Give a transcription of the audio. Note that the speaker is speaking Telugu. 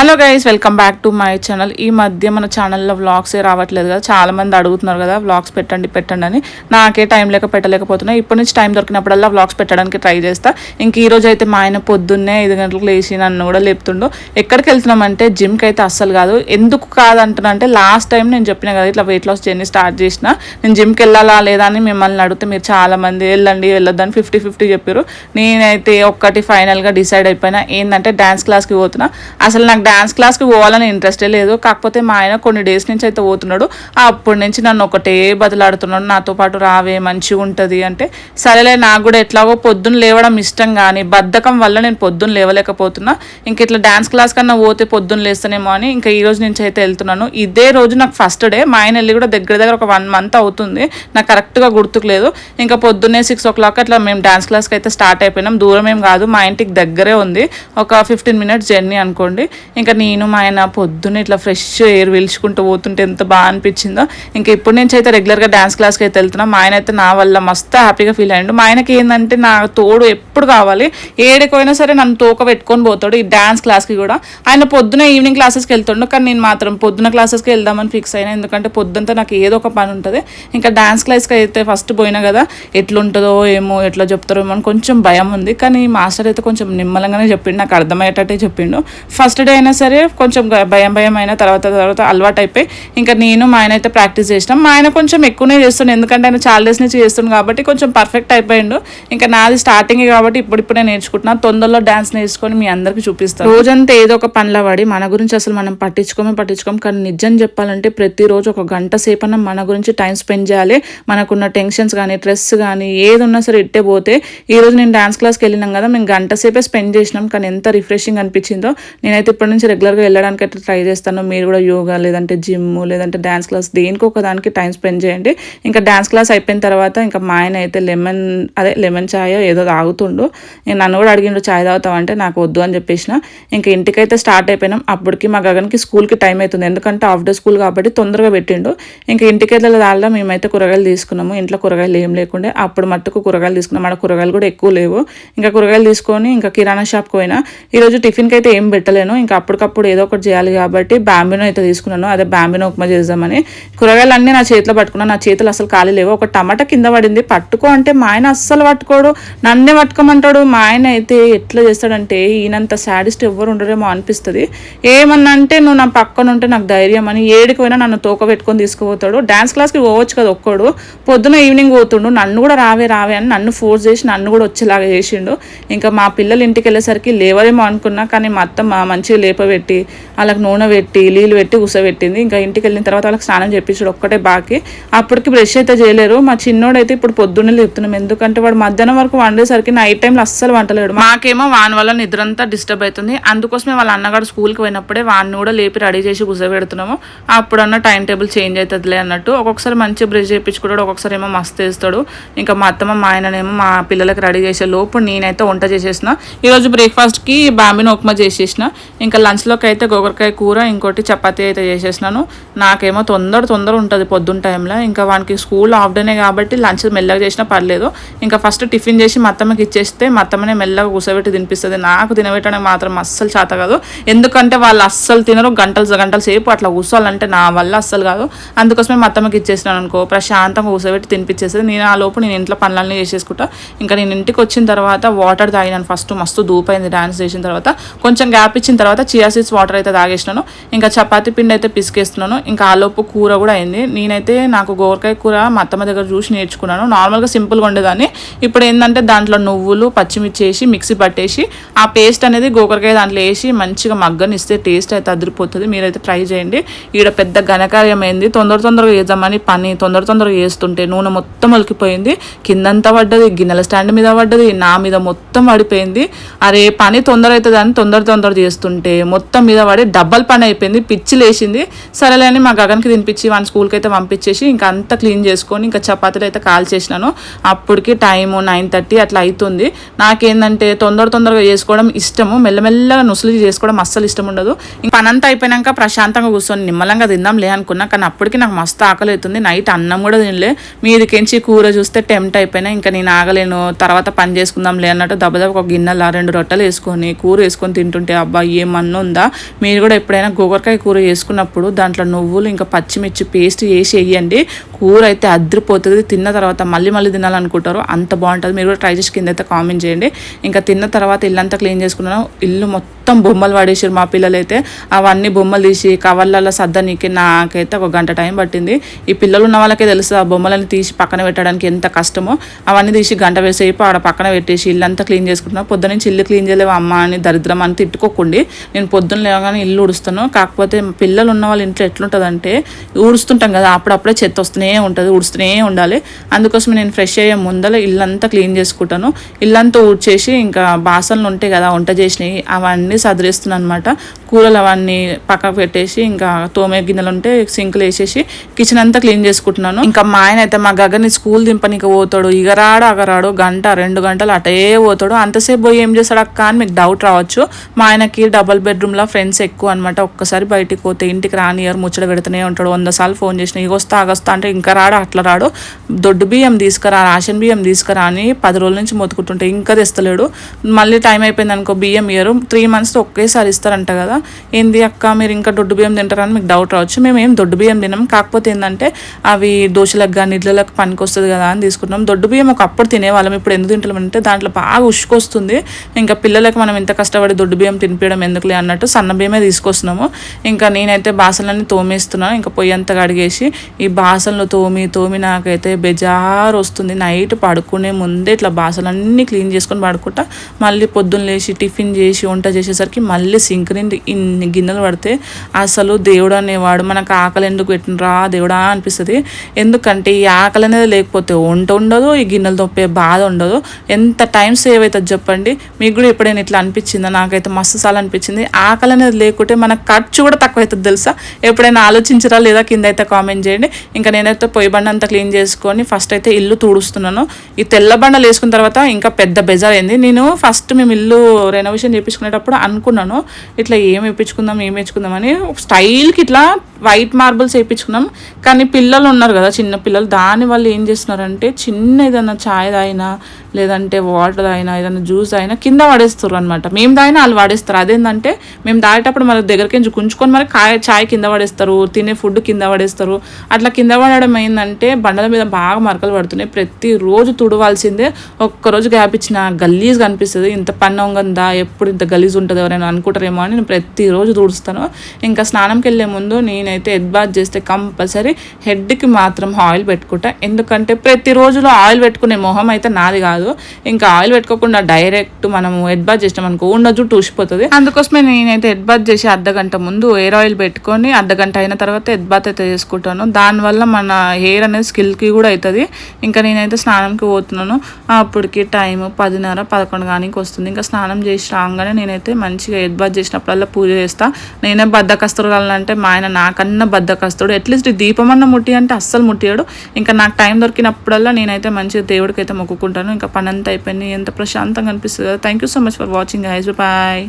Hello guys, welcome back to my channel. ఈ మధ్య మన ఛానల్లో వ్లాగ్సే రావట్లేదు కదా, చాలా మంది అడుగుతున్నారు కదా వ్లాగ్స్ పెట్టండి అని. నాకే టైం లేక పెట్టలేకపోతున్నా. ఇప్పటి నుంచి టైం దొరికినప్పుడల్లా వ్లాగ్స్ పెట్టడానికి ట్రై చేస్తా. ఇంక ఈ రోజు అయితే మా ఆయన పొద్దున్నే 5 గంటలకు లేచి నన్ను కూడా లేపుతుండు. ఎక్కడికి వెళ్తున్నామంటే జిమ్కి అయితే అస్సలు కాదు. ఎందుకు కాదంటున్నా అంటే లాస్ట్ టైం నేను చెప్పిన కదా ఇట్లా వెయిట్ లాస్ జర్నీ స్టార్ట్ చేసిన, నేను జిమ్కి వెళ్ళాలా లేదా అని మిమ్మల్ని అడిగితే మీరు చాలా మంది వెళ్ళొద్దని 50-50 చెప్పారు. నేనైతే ఒక్కటి ఫైనల్గా డిసైడ్ అయిపోయినా, ఏంటంటే డ్యాన్స్ క్లాస్కి పోతున్నా. అసలు నాకు డ్యాన్స్ క్లాస్కి పోవాలని ఇంట్రెస్టే లేదు. కాకపోతే మా ఆయన కొన్ని డేస్ నుంచి అయితే పోతున్నాడు. అప్పటి నుంచి నన్ను ఒకటే బదులాడుతున్నాడు, నాతో పాటు రావే మంచిగా ఉంటుంది అంటే. సరేలే, నాకు కూడా ఎట్లాగో పొద్దున్న లేవడం ఇష్టం, కానీ బద్ధకం వల్ల నేను పొద్దున్న లేవలేకపోతున్నా. ఇంక ఇట్లా డ్యాన్స్ క్లాస్ కన్నా పోతే పొద్దున్న లేస్తానేమో అని ఇంకా ఈ రోజు నుంచి అయితే వెళ్తున్నాను. ఇదే రోజు నాకు ఫస్ట్ డే. మా ఆయన వెళ్ళి కూడా దగ్గర ఒక 1 month అవుతుంది, నాకు కరెక్ట్గా గుర్తుకు లేదు. ఇంకా పొద్దున్నే 6 o'clock అట్లా మేము డ్యాన్స్ క్లాస్కి అయితే స్టార్ట్ అయిపోయినాం. దూరం ఏం కాదు, మా ఇంటికి దగ్గరే ఉంది, ఒక 15 minutes జర్నీ అనుకోండి. ఇంకా నేను మా ఆయన పొద్దున్న ఇట్లా ఫ్రెష్ ఎయిర్ పీల్చుకుంటూ పోతుంటే ఎంత బాగా అనిపించిందో. ఇంకా ఇప్పటి నుంచి అయితే రెగ్యులర్గా డ్యాన్స్ క్లాస్కి అయితే వెళ్తున్నాం. మా ఆయన అయితే నా వల్ల మస్తు హ్యాపీగా ఫీల్ అయ్యాడు. మా ఆయనకి ఏంటంటే నా తోడు ఎప్పుడు కావాలి, ఏడిపోయినా సరే నన్ను తోక పెట్టుకొని పోతాడు. ఈ డ్యాన్స్ క్లాస్కి కూడా ఆయన పొద్దున ఈవినింగ్ క్లాసెస్కి వెళ్తుండు, కానీ నేను మాత్రం పొద్దున క్లాసెస్కి వెళ్దామని ఫిక్స్ అయినా. ఎందుకంటే పొద్దుంతా నాకు ఏదో ఒక పని ఉంటుంది. ఇంకా డ్యాన్స్ క్లాస్కి అయితే ఫస్ట్ పోయినా కదా, ఎట్లుంటుందో ఏమో, ఎట్లా చెప్తారో ఏమో అని కొంచెం భయం ఉంది. కానీ మాస్టర్ అయితే కొంచెం నిమ్మలంగానే చెప్పిండు, నాకు అర్థమయ్యేటట్టే చెప్పిండు. ఫస్ట్ డే అయినా సరే కొంచెం భయం అయిన తర్వాత అలవాటు అయిపోయి ఇంకా నేను మా ఆయన అయితే ప్రాక్టీస్ చేసినాం. మా ఆయన కొంచెం ఎక్కువనే చేస్తుండే, ఎందుకంటే ఆయన చాలా డేస్ నుంచి చేస్తుండు కాబట్టి కొంచెం పర్ఫెక్ట్ అయిపోయిండు. ఇంకా నాది స్టార్టింగ్ కాబట్టి ఇప్పుడిప్పుడే నేర్చుకుంటున్నా. తొందరలో డ్యాన్స్ నేర్చుకొని మీ అందరికీ చూపిస్తాను. రోజంతా ఏదో ఒక పనిలో పడి మన గురించి అసలు మనం పట్టించుకోం. కానీ నిజం చెప్పాలంటే ప్రతిరోజు ఒక గంట సేపన్నా మన గురించి టైం స్పెండ్ చేయాలి. మనకున్న టెన్షన్స్ కానీ స్ట్రెస్ కానీ ఏది ఉన్నా సరే ఇట్టే పోతే. ఈ రోజు నేను డ్యాన్స్ క్లాస్కి వెళ్ళినాం కదా, మేము గంట సేపే స్పెండ్ చేసినాం, కానీ ఎంత రిఫ్రెషింగ్ అనిపించిందో. నేనైతే ఇప్పటి నుంచి రెగ్యులర్గా వెళ్ళడానికి అయితే ట్రై చేస్తాను. మీరు కూడా యోగా లేదంటే జిమ్ లేదంటే డ్యాన్స్ క్లాస్ దేనికి ఒక దానికి టైం స్పెండ్ చేయండి. ఇంకా డ్యాన్స్ క్లాస్ అయిపోయిన తర్వాత ఇంకా మా ఆయన అయితే లెమన్ చాయ్ ఏదో తాగుతుండు. నన్ను కూడా అడిగిండు చాయ్ తాగుతామంటే నాకు వద్దు అని చెప్పేసిన. ఇంకా ఇంటికైతే స్టార్ట్ అయిపోయినాం. అప్పటికి మా గగన్కి స్కూల్కి టైం అవుతుంది, ఎందుకంటే హాఫ్ డే స్కూల్ కాబట్టి తొందరగా పెట్టిండు. ఇంకా ఇంటికైతే దానిలో మేమైతే కూరగాయలు తీసుకున్నాము. ఇంట్లో కూరగాయలు ఏం లేకుండే, అప్పుడు మట్టుకు కూరగాయలు తీసుకున్నాం. మన కూరగాయలు కూడా ఎక్కువ లేవు. ఇంకా కూరగాయలు తీసుకొని ఇంకా కిరాణా షాప్కి పోయినా. ఈరోజు టిఫిన్కి అయితే ఏం పెట్టలేను, ఇంకా అప్పటికప్పుడు ఏదో ఒకటి చేయాలి కాబట్టి బాంబినో అయితే తీసుకున్నాను. అదే బాంబినో ఉప్మా చేద్దామని. కూరగాయలు అన్నీ నా చేతిలో పట్టుకున్నాను. నా చేతులు అసలు ఖాళీ లేవు. ఒక టమాటా కింద పడింది, పట్టుకో అంటే మా ఆయన అస్సలు పట్టుకోడు, నన్నే పట్టుకోమంటాడు. మా ఆయన అయితే ఎట్లా చేస్తాడంటే, ఈయనంత సాడిస్ట్ ఎవ్వరు ఉండరేమో అనిపిస్తుంది. ఏమన్నా అంటే నువ్వు నా పక్కన ఉంటే నాకు ధైర్యం అని ఏడికి పోయినా నన్ను తోక పెట్టుకొని తీసుకుపోతాడు. డ్యాన్స్ క్లాస్కి పోవచ్చు కదా ఒక్కడు, పొద్దున ఈవినింగ్ పోతుండు. నన్ను కూడా రావే అని నన్ను ఫోర్స్ చేసి నన్ను కూడా వచ్చేలాగా చేసిండు. ఇంకా మా పిల్లలు ఇంటికి వెళ్ళేసరికి లేవరేమో అనుకున్నా, కానీ మా అత్త మంచిగా లేపబెట్టి వాళ్ళకి నూనె పెట్టి నీళ్ళు పెట్టి కూసబెట్టింది. ఇంకా ఇంటికి వెళ్ళిన తర్వాత వాళ్ళకి స్నానం చేయించాడు, ఒక్కటే బాకీ. అప్పటికి బ్రష్ అయితే చేయలేరు. మా చిన్నోడైతే ఇప్పుడు పొద్దున్నే లేపుతున్నాం, ఎందుకంటే వాడు మధ్యాహ్నం వరకు వండేసరికి నైట్ టైంలో అస్సలు వంటలేడు. మాకేమో వాని వల్ల నిద్ర అంతా డిస్టర్బ్ అవుతుంది. అందుకోసమే వాళ్ళ అన్నగాడు స్కూల్కి పోయినప్పుడే వాడిని కూడా లేపి రెడీ చేసి కూసబెడుతున్నాము. అప్పుడన్నా టైం టేబుల్ చేంజ్ అవుతుందిలే అన్నట్టు. ఒక్కొక్కసారి మంచిగా బ్రష్ చేయించుకుంటాడు, ఒక్కొక్కసారి ఏమో మస్తు వేస్తాడు. ఇంకా మా అత్తమ్మ మా ఆయననేమో మా పిల్లలకి రెడీ చేసే లోపు నేనైతే వంట చేసేసిన. ఈరోజు బ్రేక్ఫాస్ట్కి బాంబినో ఉప్మా చేసేసిన. ఇంకా లంచ్లోకి అయితే గోకరకాయ కూర, ఇంకోటి చపాతీ అయితే చేసేసినాను. నాకేమో తొందర ఉంటుంది పొద్దున్న టైంలో. ఇంకా వానికి స్కూల్ హాఫ్ డేనే కాబట్టి లంచ్ మెల్లగా చేసినా పర్లేదు. ఇంకా ఫస్ట్ టిఫిన్ చేసి మా అత్తమ్మకి ఇచ్చేస్తే మా అత్తమ్మనే మెల్లగా కూసబెట్టి తినిపిస్తుంది. నాకు తినబెట్టడానికి మాత్రం అస్సలు చేత కాదు, ఎందుకంటే వాళ్ళు అస్సలు తినరు. గంటల సేపు అట్లా కూర్చోవాలంటే నా వల్ల అస్సలు కాదు. అందుకోసమే మా అత్తమ్మకి ఇచ్చేసినాను అనుకో, ప్రశాంతంగా కూసబెట్టి తినిపించేస్తుంది. నేను ఆ లోపు నేను ఇంట్లో పనులన్నీ చేసేసుకుంటా. ఇంకా నేను ఇంటికి వచ్చిన తర్వాత వాటర్ తాగినాను. ఫస్ట్ మస్తు దూపైంది డాన్స్ చేసిన తర్వాత. కొంచెం గ్యాప్ ఇచ్చిన తర్వాత చియా సీడ్స్ వాటర్ అయితే తాగేసినాను. ఇంకా చపాతీ పిండి అయితే పిసికేస్తున్నాను. ఇంకా ఆలోపు కూర కూడా అయింది. నేనైతే నాకు గోరకాయ కూర మా అత్తమ్మ దగ్గర చూసి నేర్చుకున్నాను. నార్మల్గా సింపుల్గా ఉండేదాన్ని. ఇప్పుడు ఏంటంటే దాంట్లో నువ్వులు పచ్చిమిర్చి వేసి మిక్సీ పట్టేసి ఆ పేస్ట్ అనేది గోకరకాయ దాంట్లో వేసి మంచిగా మగ్గనిస్తే టేస్ట్ అయితే అదిరిపోతుంది. మీరైతే ట్రై చేయండి. ఈడ పెద్ద ఘనకార్యం అయింది. తొందరగా చేద్దామని పని తొందరగా చేస్తుంటే నూనె మొత్తం ఒలికిపోయింది, కిందంతా పడ్డది, గిన్నెల స్టాండ్ మీద పడ్డది, నా మీద మొత్తం పడిపోయింది. అరే పని తొందర అవుతుంది అని తొందర చేస్తుంటే మొత్తం మీద పడి డబ్బల్ పని అయిపోయింది, పిచ్చి లేచింది. సరేలే అని మా గగన్కి తినిపించి వాని స్కూల్కి అయితే పంపించేసి ఇంకా అంతా క్లీన్ చేసుకొని ఇంకా చపాతీలు అయితే కాల్ చేసినాను. అప్పటికి టైము 9:30 అట్లా అవుతుంది. నాకేంటంటే తొందరగా చేసుకోవడం ఇష్టము, మెల్లమెల్లగా నుసులు చేసుకోవడం అస్సలు ఇష్టం ఉండదు. పనంతా అయిపోయినాక ప్రశాంతంగా కూర్చొని నిమ్మలంగా తిందాంలే అనుకున్నా, కానీ అప్పటికి నాకు మస్తు ఆకలి అవుతుంది. నైట్ అన్నం కూడా తినలే. మీదికెంచి కూర చూస్తే టెంప్ట్ అయిపోయినా. ఇంకా నేను ఆగలేను, తర్వాత పని చేసుకుందాంలే అన్నట్టు దెబ్బ ఒక గిన్నెలా 2 రొట్టెలు వేసుకొని కూర వేసుకొని తింటుంటే అబ్బా ఏమన్నా ఏమన్నా ఉందా? మీరు కూడా ఎప్పుడైనా గోకరకాయ కూర చేసుకున్నప్పుడు దాంట్లో నువ్వులు ఇంకా పచ్చిమిర్చి పేస్ట్ వేసి వేయండి. కూర అయితే అద్రిపోతుంది. తిన్న తర్వాత మళ్ళీ మళ్ళీ తినాలనుకుంటారు, అంత బాగుంటుంది. మీరు కూడా ట్రై చేసి కింద అయితే కామెంట్ చేయండి. ఇంకా తిన్న తర్వాత ఇల్లంతా క్లీన్ చేసుకున్నాను. ఇల్లు మొత్తం బొమ్మలు పడేసారు మా పిల్లలు అయితే. అవన్నీ బొమ్మలు తీసి కవర్లలో సర్దనీకి నాకైతే ఒక గంట టైం పట్టింది. ఈ పిల్లలు ఉన్న వాళ్ళకే తెలుసు ఆ బొమ్మలను తీసి పక్కన పెట్టడానికి ఎంత కష్టమో. అవన్నీ తీసి గంట వేసేపు ఆడ పక్కన పెట్టేసి ఇల్లంతా క్లీన్ చేసుకుంటున్నాను. పొద్దున నుంచి ఇల్లు క్లీన్ చేయలేవు అమ్మ అని దరిద్రం అని తిట్టుకోకండి. నేను పొద్దున్న లేవగానే ఇల్లు ఉడుస్తాను. కాకపోతే పిల్లలు ఉన్న వాళ్ళ ఇంట్లో ఎట్లుంటుందంటే ఊడుస్తుంటాం కదా, అప్పుడప్పుడే చెత్త వస్తూనే ఉంటుంది, ఊడుస్తూనే ఉండాలి. అందుకోసం నేను ఫ్రెష్ అయ్యే ముందర ఇల్లంతా క్లీన్ చేసుకుంటాను. ఇల్లంతా ఊడ్చేసి ఇంకా బాసనలు ఉంటాయి కదా వంట చేసినవి అవన్నీ సదిరేస్తున్నాను అనమాట. కూరలు అవన్నీ పక్కకు పెట్టేసి ఇంకా తోమే గిన్నెలు ఉంటే సింకులు వేసేసి కిచెన్ అంతా క్లీన్ చేసుకుంటున్నాను. ఇంకా మా ఆయన అయితే మా గగని స్కూల్ దింపనికి పోతాడు. ఇగరాడు అగరాడు గంట 2 గంటలు అటే పోతాడు. అంతసేపు పోయి ఏం చేస్తాడు అక్క అని మీకు డౌట్ రావచ్చు. మా ఆయనకి డబుల్ బెడ్రూమ్లో ఫ్రెండ్స్ ఎక్కువ అనమాట. ఒక్కసారి బయటికి పోతే ఇంటికి రానియర్ ముచ్చట పెడుతూనే ఉంటాడు. 100 సార్లు ఫోన్ చేసిన ఇగొస్తా ఆగొస్తా అంటే ఇంకా రాడు, అట్లా రాడు. దొడ్డు బియ్యం తీసుకురా, రేషన్ బియ్యం తీసుకురా అని 10 రోజుల నుంచి మొత్తుకుంటుంటే ఇంకా తెస్తలేడు. మళ్ళీ టైం అయిపోయింది అనుకో బియ్యం ఇయ్యరు. 3 months ఒకేసారి ఇస్తారంట కదా. ఏంది అక్క మీరు ఇంకా దొడ్డు బియ్యం తింటారని మీకు డౌట్ రావచ్చు. మేము ఏం దొడ్డు బియ్యం తినాం. కాకపోతే ఏంటంటే అవి దోశలకు కానీ ఇడ్లలకు పనికి వస్తుంది కదా అని తీసుకుంటున్నాం. దొడ్డు బియ్యం ఒకప్పుడు తినేవాళ్ళం, ఇప్పుడు ఎందుకు తింటామంటే దాంట్లో బాగా ఉష్కొస్తుంది. ఇంకా పిల్లలకు మనం ఇంత కష్టపడి దొడ్డు బియ్యం తినిపించడం ఎందుకులే అన్నట్టు సన్న బియ్యమే తీసుకొస్తున్నాము. ఇంకా నేనైతే బాసనలన్నీ తోమేస్తున్నాను. ఇంకా పొయ్యి అంతా కడిగేసి ఈ బాసనలు తోమి నాకైతే బెజారు వస్తుంది. నైట్ పడుకునే ముందే ఇట్లా బాసనలన్నీ క్లీన్ చేసుకొని పడుకుంటా. మళ్ళీ పొద్దున్న లేచి టిఫిన్ చేసి వంట చేసేసరికి మళ్ళీ సింక్ నుండి ఇన్ని గిన్నెలు పడితే అసలు దేవుడు అనేవాడు మనకు ఆకలి ఎందుకు పెట్టినరా దేవుడా అనిపిస్తుంది. ఎందుకంటే ఈ ఆకలి అనేది లేకపోతే వంట ఉండదు, ఈ గిన్నెలు తొప్పే బాధ ఉండదు. ఎంత టైం సేవ్ అవుతుంది చెప్పండి. మీకు కూడా ఎప్పుడైనా ఇట్లా అనిపించిందా? నాకైతే మస్తు సార్లు అనిపించింది. ఆకలి అనేది లేకుంటే మన ఖర్చు కూడా తక్కువ అవుతుంది తెలుసా. ఎప్పుడైనా ఆలోచించరా లేదా కింద అయితే కామెంట్ చేయండి. ఇంకా నేనైతే పొయ్యి బండ అంతా క్లీన్ చేసుకొని ఫస్ట్ అయితే ఇల్లు తుడుస్తున్నాను. ఈ తెల్ల బండలు వేసుకున్న తర్వాత ఇంకా పెద్ద బెజార్ అయింది. నేను ఫస్ట్ మేము ఇల్లు రెనోవేషన్ చేయించుకునేటప్పుడు అనుకున్నాను ఇట్లా ఏం వేయించుకుందాం అని స్టైల్కి ఇట్లా వైట్ మార్బుల్స్ వేయించుకున్నాం. కానీ పిల్లలు ఉన్నారు కదా చిన్న పిల్లలు, దాని వల్ల ఏం చేస్తున్నారంటే చిన్న ఏదైనా ఛాయ్ తాగినా లేదంటే వాటర్ తాగినా ఏదైనా జ్యూస్ అయినా కింద పడేస్తారు అనమాట. మేము తాగినా వాళ్ళు పడేస్తారు. అదేంటంటే మేము తాగేటప్పుడు మన దగ్గరికి గుంజుకొని మరి ఛాయ్ కింద పడేస్తారు, తినే ఫుడ్ కింద పడేస్తారు. అట్లా కింద పడడం ఏంటంటే బండల మీద బాగా మరకలు పడుతున్నాయి. ప్రతిరోజు తుడవాల్సిందే. ఒక్కరోజు గ్యాప్ ఇచ్చిన గలీజ్గా అనిపిస్తుంది. ఇంత పని ఉందా, ఎప్పుడు ఇంత గలీజ్ ఉంటుంది ఎవరైనా అనుకుంటారేమో అని నేను ప్రతిరోజు తుడుస్తాను. ఇంకా స్నానంకి వెళ్ళే ముందు నేనైతే హెడ్ బాత్ చేస్తే కంపల్సరీ హెడ్కి మాత్రం ఆయిల్ పెట్టుకుంటా. ఎందుకంటే ప్రతిరోజులో ఆయిల్ పెట్టుకునే మొహం అయితే నాది కాదు. ఇంకా ఆయిల్ పెట్టుకోకుండా డైరెక్ట్ మనము హెడ్ బాత్ చేసినాం అనుకో ఉన్న జుట్టు ఊసిపోతుంది. అందుకోసమే నేనైతే హెడ్ బాత్ చేసి అర్ధగంట ముందు హెయిర్ ఆయిల్ పెట్టుకొని అర్ధగంట అయిన తర్వాత హెడ్ బాత్ అయితే చేసుకుంటాను. దానివల్ల మన హెయిర్ అనేది స్కిల్కి కూడా అవుతుంది. ఇంకా నేనైతే స్నానంకి పోతున్నాను. అప్పటికి టైం 10:30, 11 కానీ వస్తుంది. ఇంకా స్నానం చేసి రాగానే నేనైతే మంచిగా హెడ్ బాత్ చేసినప్పుడల్లా పూజ చేస్తా. నేనే బద్దకస్తుడు అంటే మా ఆయన నాకన్నా బద్దకస్తుడు. అట్లీస్ట్ దీపమన్న ముట్టి అంటే అస్సలు ముట్టియాడు. ఇంకా నాకు టైం దొరికినప్పుడల్లా నేనైతే మంచిగా దేవుడికి అయితే మొక్కుకుంటాను. ఇంకా పని అంతా అయిపోయింది. ఎంత ప్రశాంతంగా అనిపిస్తుంది కదా. Thank you so much for watching guys. Bye.